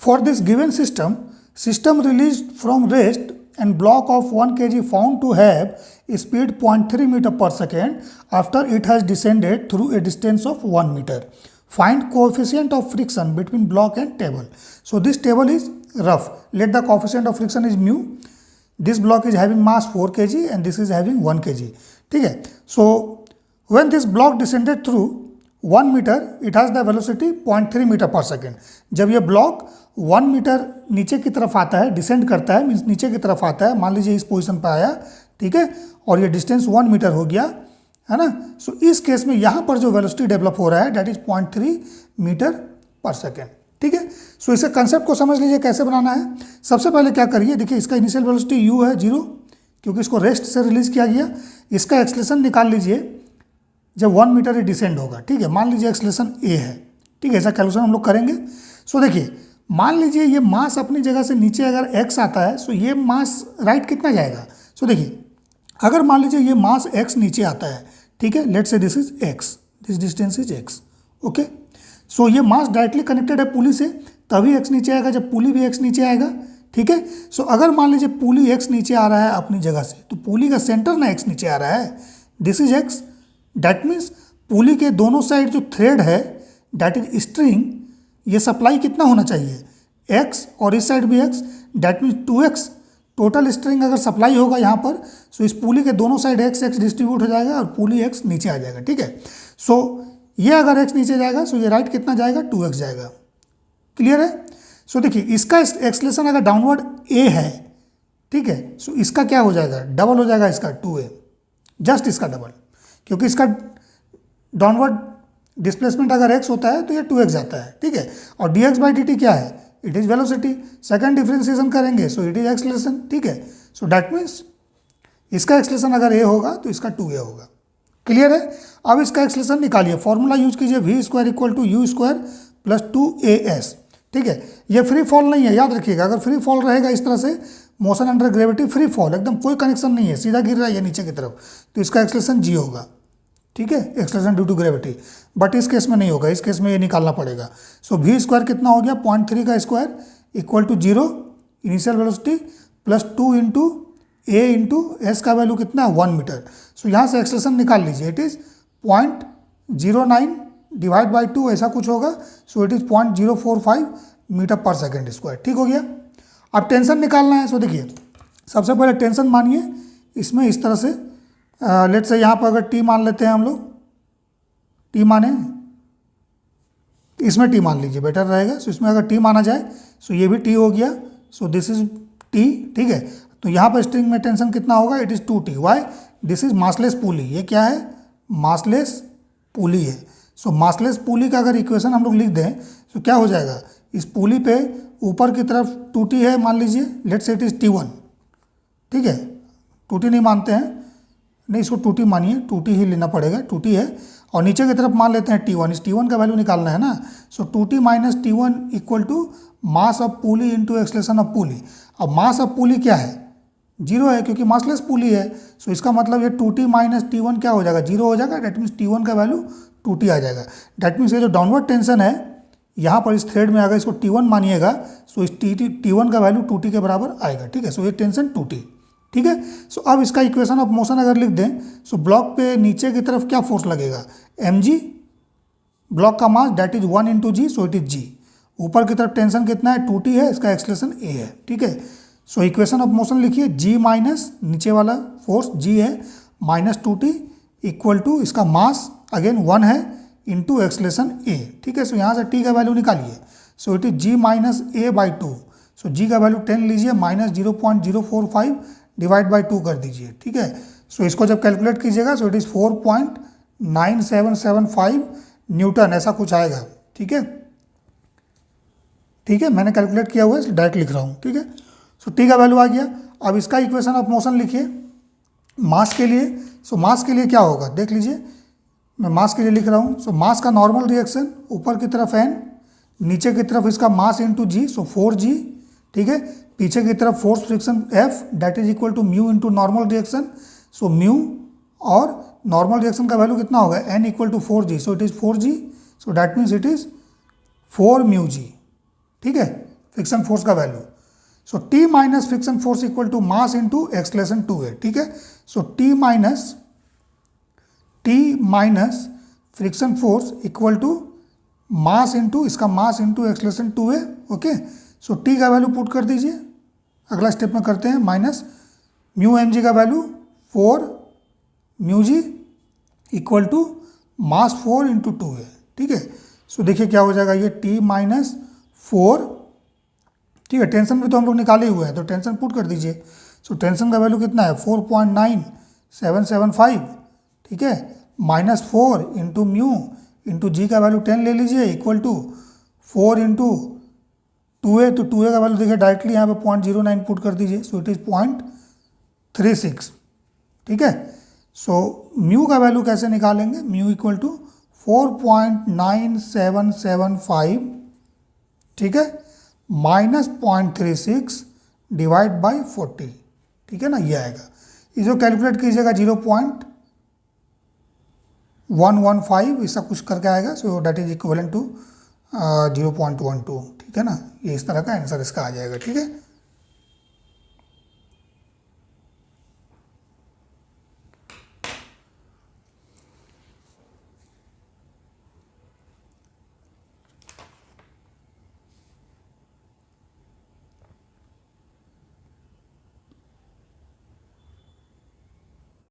For this given system released from rest and block of 1 kg found to have a speed 0.3 meter per second after it has descended through a distance of 1 meter. Find coefficient of friction between block and table. So this table is rough. Let the coefficient of friction is mu. This block is having mass 4 kg and this is having 1 kg. ठीक है. So when this block descended through 1 metre it has the velocity 0.3 metre per second. जब ये block 1 metre नीचे की तरफ आता है, descend करता है, मीन्स नीचे की तरफ आता है, मान लीजिए इस पोजीशन पर आया, ठीक है, और ये डिस्टेंस 1 मीटर हो गया, है ना. सो इस केस में यहाँ पर जो वेलोसिटी डेवलप हो रहा है date is 0.3 metre per second. ठीक है. सो इसके कंसेप्ट को समझ लीजिए कैसे बनाना है. सबसे पहले क्या करिए, देखिए इसका इनिशियल वेलोसिटी यू है 0 क्योंकि इसको रेस्ट से रिलीज किया गया. इसका एक्सलेशन निकाल लीजिए जब 1 मीटर ही डिसेंड होगा. ठीक है. मान लीजिए एक्सलेशन ए है. ठीक है. ऐसा कैलकुलेशन हम लोग करेंगे. सो देखिए मान लीजिए ये मास अपनी जगह से नीचे अगर x आता है, सो ये मास राइट कितना जाएगा. सो देखिए अगर मान लीजिए ये मास x नीचे आता है, ठीक है, let's say this is x, this distance is x. Okay. So ये मास डायरेक्टली कनेक्टेड है पुली से, तभी x नीचे आएगा जब पुली भी x नीचे आएगा. ठीक है. सो अगर मान लीजिए पुली x नीचे आ रहा है अपनी जगह से, तो पुली का सेंटर ना x नीचे आ रहा है, this is x. That means pulley के दोनों साइड जो थ्रेड है डैट इज स्ट्रिंग, ये सप्लाई कितना होना चाहिए x और इस साइड भी x, that means 2x. Total string अगर सप्लाई होगा यहाँ पर, सो इस पुली के दोनों साइड x डिस्ट्रीब्यूट हो जाएगा और पुली x नीचे आ जाएगा. ठीक है. सो ये अगर x नीचे जाएगा, सो ये राइट कितना जाएगा 2x जाएगा. क्लियर है. सो देखिए इसका एक्सलेशन अगर डाउनवर्ड a है, ठीक है, सो इसका क्या हो जाएगा, डबल हो जाएगा इसका 2a, जस्ट इसका डबल, क्योंकि इसका डाउनवर्ड डिस्प्लेसमेंट अगर x होता है तो ये 2x जाता है. ठीक है. और dx/dt क्या है, it is velocity. Second differentiation करेंगे सो इट इज एक्सलेशन. ठीक है. सो डैट मीन्स इसका एक्सलेशन अगर a होगा तो इसका 2a होगा. क्लियर है. अब इसका एक्सलेशन निकालिए, फॉर्मूला यूज कीजिए v² = u² + 2as. ठीक है. ये फ्री फॉल नहीं है, याद रखिएगा. अगर फ्री फॉल रहेगा इस तरह से, motion under gravity free fall, एकदम कोई कनेक्शन नहीं है, सीधा गिर रहा है नीचे की तरफ, तो इसका एक्सलेशन g होगा. ठीक है. Acceleration due to gravity. But इस केस में नहीं होगा, इस केस में ये निकालना पड़ेगा. सो v² कितना हो गया, 0.3 का square = 0 initial velocity plus 2 into a into S का वैल्यू कितना है 1 मीटर. सो यहाँ से एक्सलेशन निकाल लीजिए, इट इज़ 0.09 डिवाइड बाई 2 ऐसा कुछ होगा. सो it is 0.045 metre per second square. ठीक हो गया. अब टेंशन निकालना है. सो देखिए सबसे पहले टेंशन मानिए इसमें इस तरह से, लेट्स से यहाँ पर अगर टी मान लेते हैं हम लोग, टी माने, इसमें टी मान लीजिए बेटर रहेगा. सो इसमें अगर टी माना जाए, सो ये भी टी हो गया. So this is T. ठीक है. तो यहाँ पर स्ट्रिंग में टेंशन कितना होगा, it is 2t. Why, this is massless pulley. ये क्या है, मासलेस पुली है. सो मासलेस पुली का अगर इक्वेशन हम लोग लिख दें तो क्या हो जाएगा, इस पुली पे ऊपर की तरफ 2t है मान लीजिए, let's say it is t1. ठीक है. 2t नहीं मानते हैं, नहीं इसको 2t मानिए, 2t ही लेना पड़ेगा, 2t है. और नीचे की तरफ मान लेते हैं t1, इस t1 का वैल्यू निकालना है ना. सो 2t - t1 = mass of pulley into acceleration of pulley. अब मास ऑफ पुली क्या है, 0 है क्योंकि मासलेस पुली है. सो इसका मतलब ये 2t - t1 क्या हो जाएगा, 0 हो जाएगा. डैट मीन्स t1 का वैल्यू 2t आ जाएगा. डैट मीन्स ये जो डाउनवर्ड टेंशन है यहाँ पर इस थ्रेड में अगर इसको t1 मानिएगा, सो इस t1 का वैल्यू 2t के बराबर आएगा. ठीक है. सो ये टेंशन 2t. ठीक है. सो अब इसका इक्वेशन ऑफ मोशन अगर लिख दें, सो ब्लॉक पे नीचे की तरफ क्या फोर्स लगेगा, mg, ब्लॉक का mass that is 1 into g, so it is g. ऊपर की तरफ टेंशन कितना है, 2t है, इसका एक्सलेशन a है. ठीक है. सो इक्वेशन ऑफ मोशन लिखिए, g माइनस नीचे वाला फोर्स g है माइनस 2t = इसका मास अगेन 1 है इंटू एक्सलेशन a. ठीक है. सो यहाँ से t का वैल्यू निकालिए. सो it is g - a/2. So g का वैल्यू 10 लीजिए, -0.045 डिवाइड बाई 2 कर दीजिए. ठीक है. सो इसको जब कैलकुलेट कीजिएगा, सो इट इज़ 4.9775 न्यूटन ऐसा कुछ आएगा. ठीक है. ठीक है. मैंने कैलकुलेट किया हुआ है, डायरेक्ट लिख रहा हूँ. ठीक है. सो टी का वैल्यू आ गया. अब इसका इक्वेशन ऑफ मोशन लिखिए मास के लिए. सो मास के लिए क्या होगा देख लीजिए, मैं मास के लिए लिख रहा हूँ. सो मास का नॉर्मल रिएक्शन ऊपर की तरफ n, नीचे की तरफ इसका मास इंटू जी, सो 4g. ठीक है. पीछे की तरफ force friction F that is equal to mu into normal reaction. So mu और नॉर्मल रिएक्शन का वैल्यू कितना होगा, n = 4g. So it is 4g. So that means it is 4 μg. ठीक है. फ्रिक्शन फोर्स का value. So T minus friction force equal to mass into acceleration 2 है, ठीक है। So T minus friction force equal to mass into इसका mass into acceleration 2 है, okay. So T का value put कर दीजिए, अगला स्टेप में करते हैं। माइनस म्यू एम जी का value 4 mu G equal to mass 4 into 2 है, ठीक है। सो देखिए क्या हो जाएगा, ये टी माइनस 4, ठीक है। टेंशन भी तो हम लोग निकाले हुए हैं, तो टेंशन पुट कर दीजिए। सो टेंशन का वैल्यू कितना है 4.9775, ठीक है। माइनस 4 इंटू म्यू इंटू जी का वैल्यू 10 ले लीजिए इक्वल टू 4 इंटू 2a, तो 2a का वैल्यू देखिए डायरेक्टली यहाँ पे 0.09 पुट कर दीजिए। सो इट इज़ 0.36, ठीक है। सो म्यू का वैल्यू कैसे निकालेंगे, म्यू इक्वल टू 4.9775, ठीक है, माइनस 0.36 डिवाइड बाई 40, ठीक है ना, ये आएगा। इसको कैलकुलेट कीजिएगा 0.115 ऐसा कुछ करके आएगा। So that is equivalent to 0.12, ठीक है ना। ये इस तरह का आंसर इसका आ जाएगा, ठीक है।